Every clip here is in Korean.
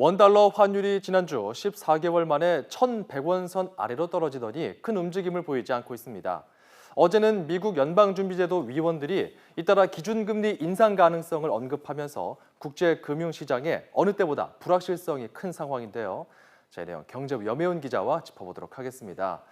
원달러 환율이 지난주 14개월 만에 1,100원 선 아래로 떨어지더니 큰 움직임을 보이지 않고 있습니다. 어제는 미국 연방준비제도 위원들이 잇따라 기준금리 인상 가능성을 언급하면서 국제금융시장에 어느 때보다 불확실성이 큰 상황인데요. 자, 이 내용 경제부 염혜운 기자와 짚어보도록 하겠습니다.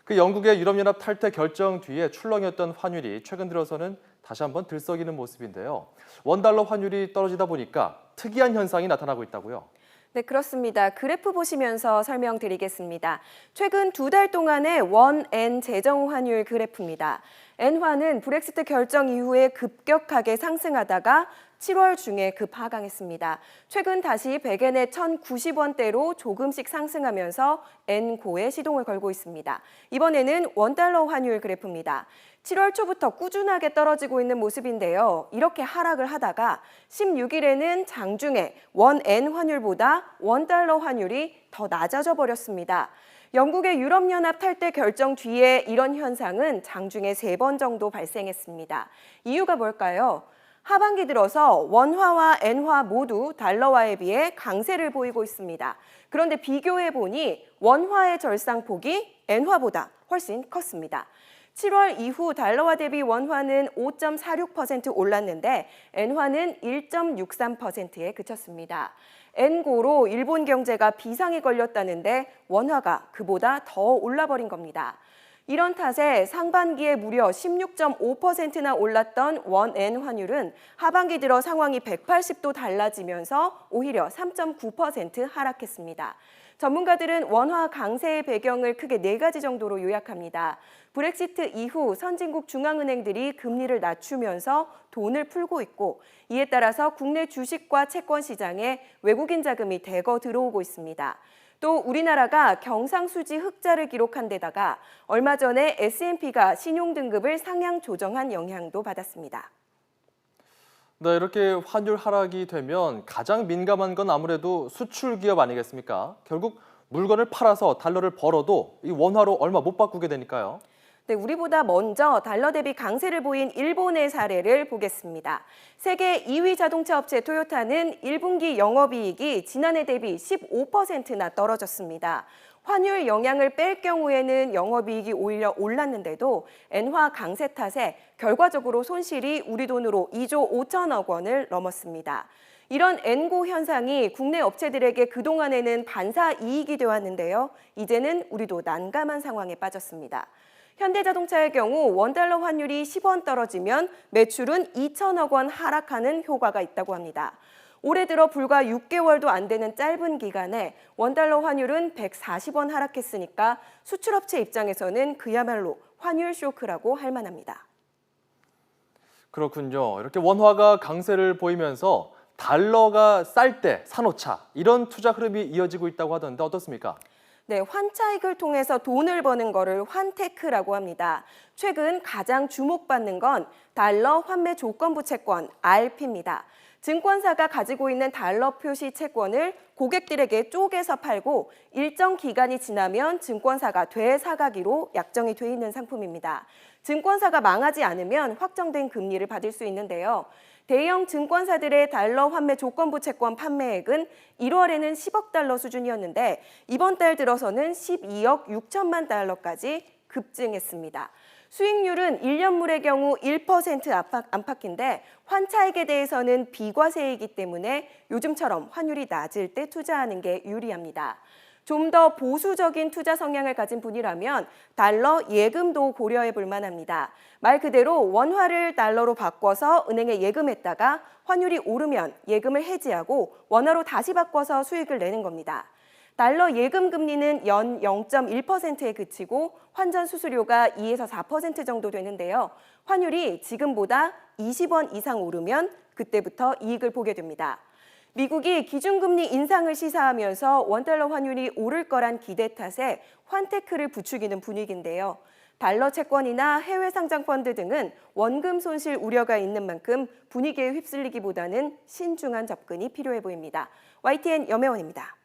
그 영국의 유럽연합 탈퇴 결정 뒤에 출렁였던 환율이 최근 들어서는 다시 한번 들썩이는 모습인데요. 원달러 환율이 떨어지다 보니까 특이한 현상이 나타나고 있다고요. 네, 그렇습니다. 그래프 보시면서 설명드리겠습니다. 최근 2달 동안의 원-엔 재정 환율 그래프입니다. 엔화는 브렉시트 결정 이후에 급격하게 상승하다가 7월 중에 급하강했습니다. 최근 다시 100엔의 1,090원대로 조금씩 상승하면서 엔고에 시동을 걸고 있습니다. 이번에는 원달러 환율 그래프입니다. 7월 초부터 꾸준하게 떨어지고 있는 모습인데요. 이렇게 하락을 하다가 16일에는 장중에 원-엔 환율보다 원달러 환율이 더 낮아져 버렸습니다. 영국의 유럽연합 탈퇴 결정 뒤에 이런 현상은 장중에 3번 정도 발생했습니다. 이유가 뭘까요? 하반기 들어서 원화와 엔화 모두 달러화에 비해 강세를 보이고 있습니다. 그런데 비교해보니 원화의 절상폭이 엔화보다 훨씬 컸습니다. 7월 이후 달러화 대비 원화는 5.46% 올랐는데 엔화는 1.63%에 그쳤습니다. 엔고로 일본 경제가 비상이 걸렸다는데 원화가 그보다 더 올라버린 겁니다. 이런 탓에 상반기에 무려 16.5%나 올랐던 원-엔 환율은 하반기 들어 상황이 180도 달라지면서 오히려 3.9% 하락했습니다. 전문가들은 원화 강세의 배경을 크게 4가지 정도로 요약합니다. 브렉시트 이후 선진국 중앙은행들이 금리를 낮추면서 돈을 풀고 있고 이에 따라서 국내 주식과 채권 시장에 외국인 자금이 대거 들어오고 있습니다. 또 우리나라가 경상수지 흑자를 기록한 데다가 얼마 전에 S&P가 신용등급을 상향 조정한 영향도 받았습니다. 네, 이렇게 환율 하락이 되면 가장 민감한 건 아무래도 수출 기업 아니겠습니까? 결국 물건을 팔아서 달러를 벌어도 이 원화로 얼마 못 바꾸게 되니까요. 네, 우리보다 먼저 달러 대비 강세를 보인 일본의 사례를 보겠습니다. 세계 2위 자동차 업체 토요타는 1분기 영업이익이 지난해 대비 15%나 떨어졌습니다. 환율 영향을 뺄 경우에는 영업이익이 오히려 올랐는데도 엔화 강세 탓에 결과적으로 손실이 우리 돈으로 2조 5천억 원을 넘었습니다. 이런 엔고 현상이 국내 업체들에게 그동안에는 반사 이익이 되었는데요. 이제는 우리도 난감한 상황에 빠졌습니다. 현대자동차의 경우 원달러 환율이 10원 떨어지면 매출은 2천억 원 하락하는 효과가 있다고 합니다. 올해 들어 불과 6개월도 안 되는 짧은 기간에 원달러 환율은 140원 하락했으니까 수출업체 입장에서는 그야말로 환율 쇼크라고 할 만합니다. 그렇군요. 이렇게 원화가 강세를 보이면서 달러가 쌀 때 사놓자 이런 투자 흐름이 이어지고 있다고 하던데 어떻습니까? 네, 환차익을 통해서 돈을 버는 거를 환테크라고 합니다. 최근 가장 주목받는 건 달러 환매 조건부 채권 RP입니다. 증권사가 가지고 있는 달러 표시 채권을 고객들에게 쪼개서 팔고 일정 기간이 지나면 증권사가 되사가기로 약정이 돼 있는 상품입니다. 증권사가 망하지 않으면 확정된 금리를 받을 수 있는데요. 대형 증권사들의 달러 환매 조건부 채권 판매액은 1월에는 10억 달러 수준이었는데 이번 달 들어서는 12억 6천만 달러까지 급증했습니다. 수익률은 1년물의 경우 1% 안팎인데 환차익에 대해서는 비과세이기 때문에 요즘처럼 환율이 낮을 때 투자하는 게 유리합니다. 좀 더 보수적인 투자 성향을 가진 분이라면 달러 예금도 고려해 볼 만합니다. 말 그대로 원화를 달러로 바꿔서 은행에 예금했다가 환율이 오르면 예금을 해지하고 원화로 다시 바꿔서 수익을 내는 겁니다. 달러 예금 금리는 연 0.1%에 그치고 환전 수수료가 2에서 4% 정도 되는데요. 환율이 지금보다 20원 이상 오르면 그때부터 이익을 보게 됩니다. 미국이 기준금리 인상을 시사하면서 원달러 환율이 오를 거란 기대 탓에 환테크를 부추기는 분위기인데요. 달러 채권이나 해외 상장 펀드 등은 원금 손실 우려가 있는 만큼 분위기에 휩쓸리기보다는 신중한 접근이 필요해 보입니다. YTN 염혜원입니다.